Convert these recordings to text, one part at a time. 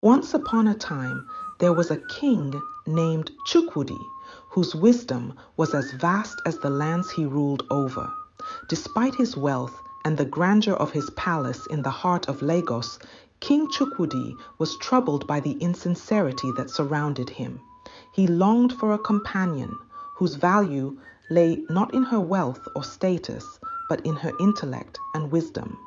Once upon a time, there was a king named Chukwudi, whose wisdom was as vast as the lands he ruled over. Despite his wealth and the grandeur of his palace in the heart of Lagos, King Chukwudi was troubled by the insincerity that surrounded him. He longed for a companion whose value lay not in her wealth or status, but in her intellect and wisdom.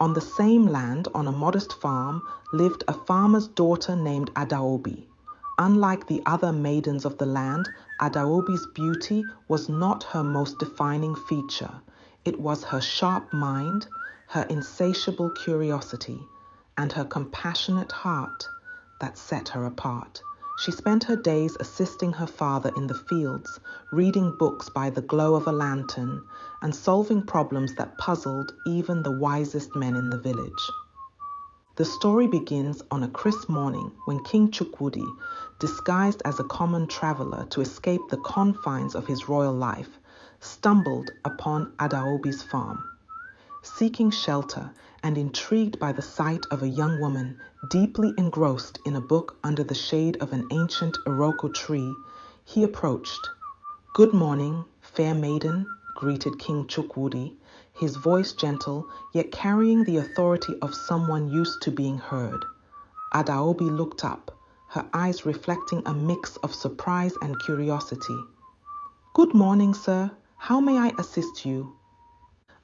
On the same land, on a modest farm, lived a farmer's daughter named Adaobi. Unlike the other maidens of the land, Adaobi's beauty was not her most defining feature. It was her sharp mind, her insatiable curiosity, and her compassionate heart that set her apart. She spent her days assisting her father in the fields, reading books by the glow of a lantern, and solving problems that puzzled even the wisest men in the village. The story begins on a crisp morning when King Chukwudi, disguised as a common traveler to escape the confines of his royal life, stumbled upon Adaobi's farm. Seeking shelter and intrigued by the sight of a young woman deeply engrossed in a book under the shade of an ancient Iroko tree, he approached. "Good morning, fair maiden," greeted King Chukwudi, his voice gentle, yet carrying the authority of someone used to being heard. Adaobi looked up, her eyes reflecting a mix of surprise and curiosity. "Good morning, sir. How may I assist you?"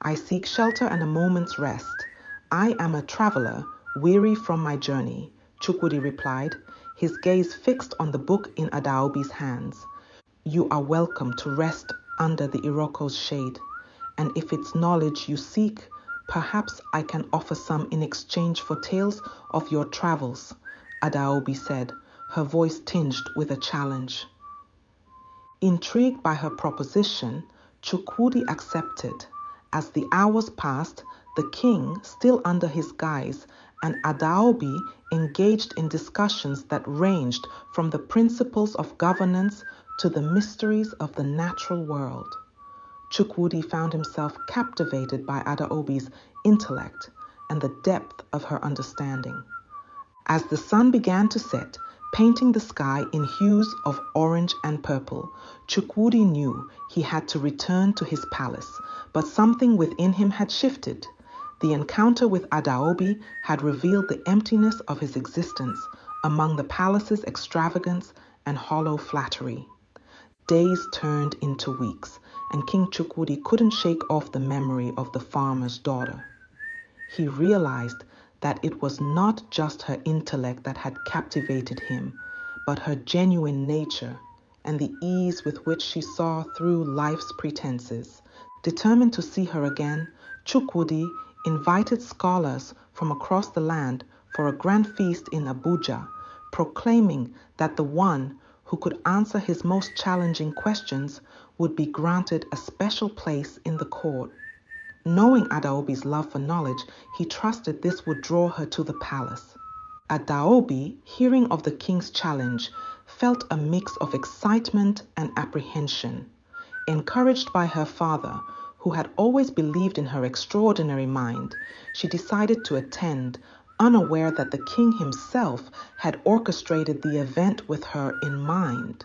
"I seek shelter and a moment's rest. I am a traveler, weary from my journey," Chukwudi replied, his gaze fixed on the book in Adaobi's hands. "You are welcome to rest under the Iroko's shade, and if it's knowledge you seek, perhaps I can offer some in exchange for tales of your travels," Adaobi said, her voice tinged with a challenge. Intrigued by her proposition, Chukwudi accepted. As the hours passed, the king, still under his guise, and Adaobi engaged in discussions that ranged from the principles of governance to the mysteries of the natural world. Chukwudi found himself captivated by Adaobi's intellect and the depth of her understanding. As the sun began to set, painting the sky in hues of orange and purple, Chukwudi knew he had to return to his palace, but something within him had shifted. The encounter with Adaobi had revealed the emptiness of his existence among the palace's extravagance and hollow flattery. Days turned into weeks, and King Chukwudi couldn't shake off the memory of the farmer's daughter. He realized that it was not just her intellect that had captivated him, but her genuine nature and the ease with which she saw through life's pretenses. Determined to see her again, Chukwudi invited scholars from across the land for a grand feast in Abuja, proclaiming that the one who could answer his most challenging questions would be granted a special place in the court. Knowing Adaobi's love for knowledge, he trusted this would draw her to the palace. Adaobi, hearing of the king's challenge, felt a mix of excitement and apprehension. Encouraged by her father, who had always believed in her extraordinary mind, she decided to attend, unaware that the king himself had orchestrated the event with her in mind.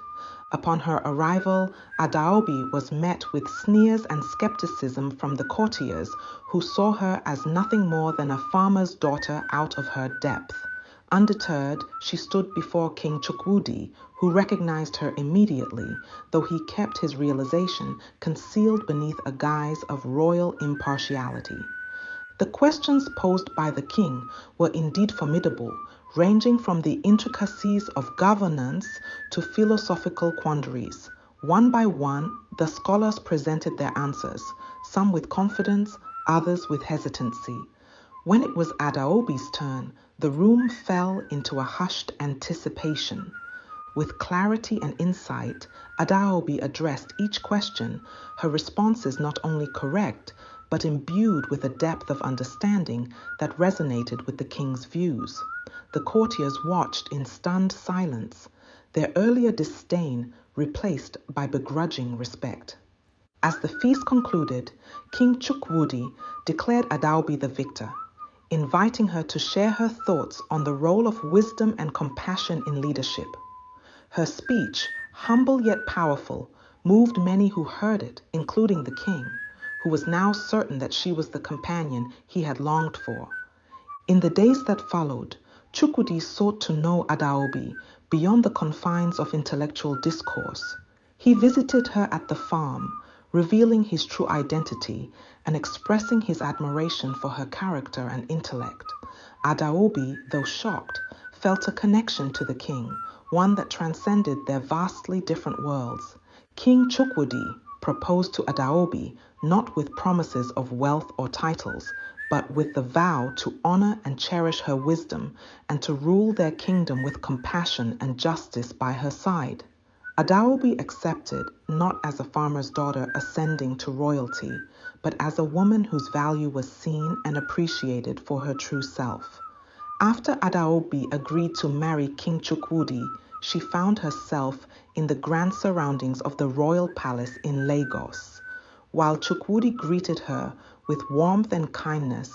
Upon her arrival, Adaobi was met with sneers and skepticism from the courtiers, who saw her as nothing more than a farmer's daughter out of her depth. Undeterred, she stood before King Chukwudi, who recognized her immediately, though he kept his realization concealed beneath a guise of royal impartiality. The questions posed by the king were indeed formidable, ranging from the intricacies of governance to philosophical quandaries. One by one, the scholars presented their answers, some with confidence, others with hesitancy. When it was Adaobi's turn, the room fell into a hushed anticipation. With clarity and insight, Adaobi addressed each question, her responses not only correct, but imbued with a depth of understanding that resonated with the king's views. The courtiers watched in stunned silence, their earlier disdain replaced by begrudging respect. As the feast concluded, King Chukwudi declared Adaobi the victor. inviting her to share her thoughts on the role of wisdom and compassion in leadership. Her speech, humble yet powerful, moved many who heard it, including the king, who was now certain that she was the companion he had longed for. In the days that followed, Chukwudi sought to know Adaobi beyond the confines of intellectual discourse. He visited her at the farm, revealing his true identity and expressing his admiration for her character and intellect. Adaobi, though shocked, felt a connection to the king, one that transcended their vastly different worlds. King Chukwudi proposed to Adaobi not with promises of wealth or titles, but with the vow to honor and cherish her wisdom and to rule their kingdom with compassion and justice by her side. Adaobi accepted not as a farmer's daughter ascending to royalty, but as a woman whose value was seen and appreciated for her true self. After Adaobi agreed to marry King Chukwudi, she found herself in the grand surroundings of the royal palace in Lagos. While Chukwudi greeted her with warmth and kindness,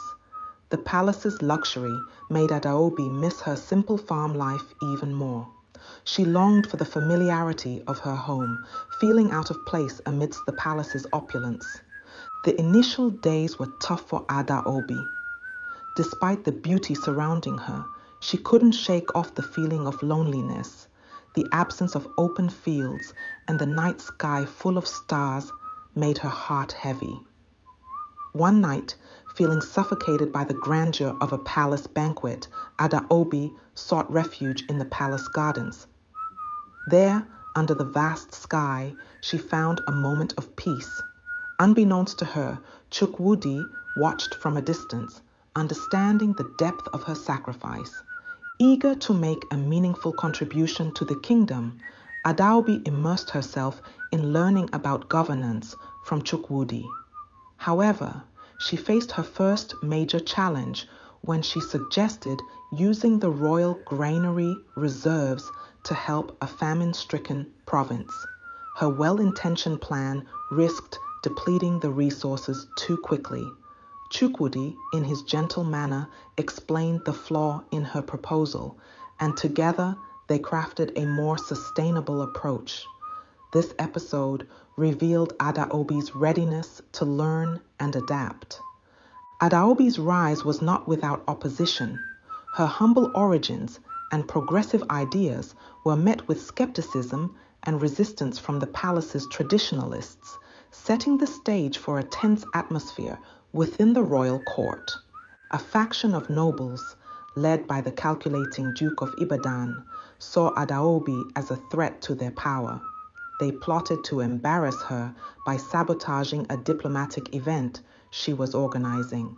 the palace's luxury made Adaobi miss her simple farm life even more. She longed for the familiarity of her home, feeling out of place amidst the palace's opulence. The initial days were tough for Adaobi. Despite the beauty surrounding her, she couldn't shake off the feeling of loneliness. The absence of open fields and the night sky full of stars made her heart heavy. One night, feeling suffocated by the grandeur of a palace banquet, Adaobi sought refuge in the palace gardens. There, under the vast sky, she found a moment of peace. Unbeknownst to her, Chukwudi watched from a distance, understanding the depth of her sacrifice. Eager to make a meaningful contribution to the kingdom, Adaobi immersed herself in learning about governance from Chukwudi. However, she faced her first major challenge when she suggested using the royal granary reserves to help a famine-stricken province. Her well-intentioned plan risked depleting the resources too quickly. Chukwudi, in his gentle manner, explained the flaw in her proposal, and together they crafted a more sustainable approach. This episode revealed Adaobi's readiness to learn and adapt. Adaobi's rise was not without opposition. Her humble origins and progressive ideas were met with skepticism and resistance from the palace's traditionalists, setting the stage for a tense atmosphere within the royal court. A faction of nobles, led by the calculating Duke of Ibadan, saw Adaobi as a threat to their power. They plotted to embarrass her by sabotaging a diplomatic event she was organizing.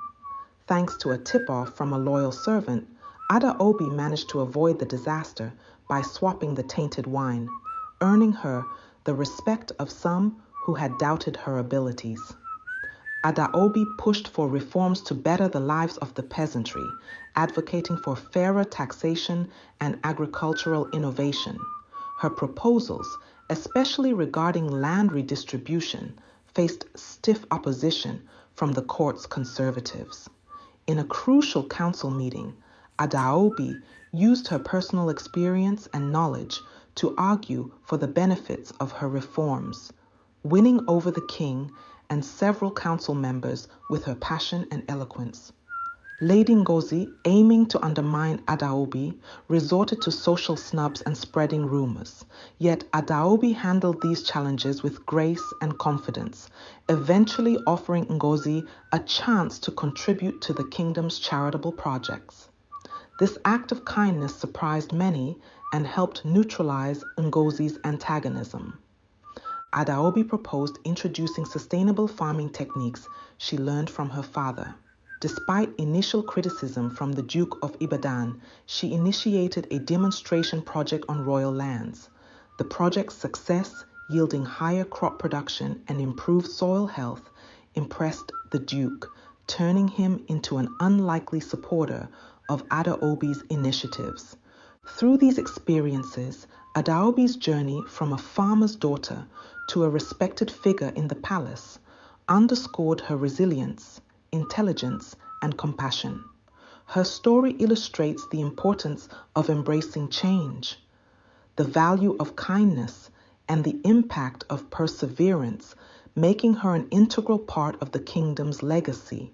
Thanks to a tip-off from a loyal servant, Adaobi managed to avoid the disaster by swapping the tainted wine, earning her the respect of some who had doubted her abilities. Adaobi pushed for reforms to better the lives of the peasantry, advocating for fairer taxation and agricultural innovation. Her proposals, especially regarding land redistribution, faced stiff opposition from the court's conservatives. In a crucial council meeting, Adaobi used her personal experience and knowledge to argue for the benefits of her reforms, winning over the king and several council members with her passion and eloquence. Lady Ngozi, aiming to undermine Adaobi, resorted to social snubs and spreading rumors. Yet Adaobi handled these challenges with grace and confidence, eventually offering Ngozi a chance to contribute to the kingdom's charitable projects. This act of kindness surprised many and helped neutralize Ngozi's antagonism. Adaobi proposed introducing sustainable farming techniques she learned from her father. Despite initial criticism from the Duke of Ibadan, she initiated a demonstration project on royal lands. The project's success, yielding higher crop production and improved soil health, impressed the Duke, turning him into an unlikely supporter of Adaobi's initiatives. Through these experiences, Adaobi's journey from a farmer's daughter to a respected figure in the palace underscored her resilience, intelligence, and compassion. Her story illustrates the importance of embracing change, the value of kindness, and the impact of perseverance, making her an integral part of the kingdom's legacy.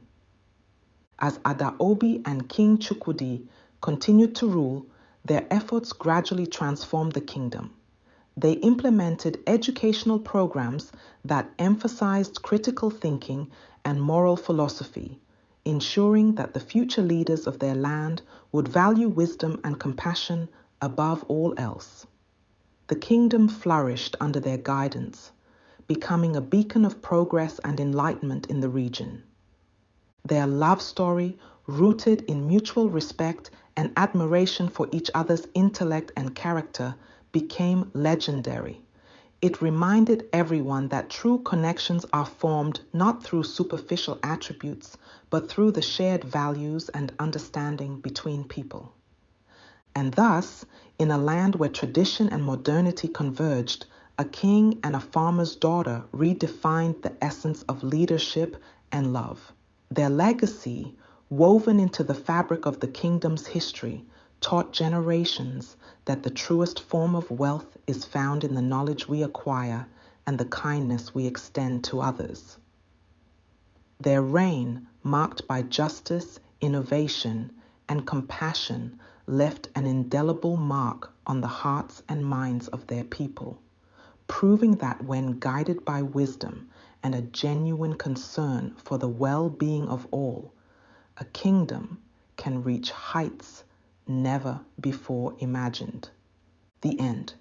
As Adaobi and King Chukwudi continued to rule, their efforts gradually transformed the kingdom. They implemented educational programs that emphasized critical thinking and moral philosophy, ensuring that the future leaders of their land would value wisdom and compassion above all else. The kingdom flourished under their guidance, becoming a beacon of progress and enlightenment in the region. Their love story, rooted in mutual respect and admiration for each other's intellect and character, became legendary. It reminded everyone that true connections are formed not through superficial attributes, but through the shared values and understanding between people. And thus, in a land where tradition and modernity converged, a king and a farmer's daughter redefined the essence of leadership and love. Their legacy, woven into the fabric of the kingdom's history, taught generations that the truest form of wealth is found in the knowledge we acquire and the kindness we extend to others. Their reign, marked by justice, innovation, and compassion, left an indelible mark on the hearts and minds of their people, proving that when guided by wisdom and a genuine concern for the well-being of all, a kingdom can reach heights never before imagined. The end.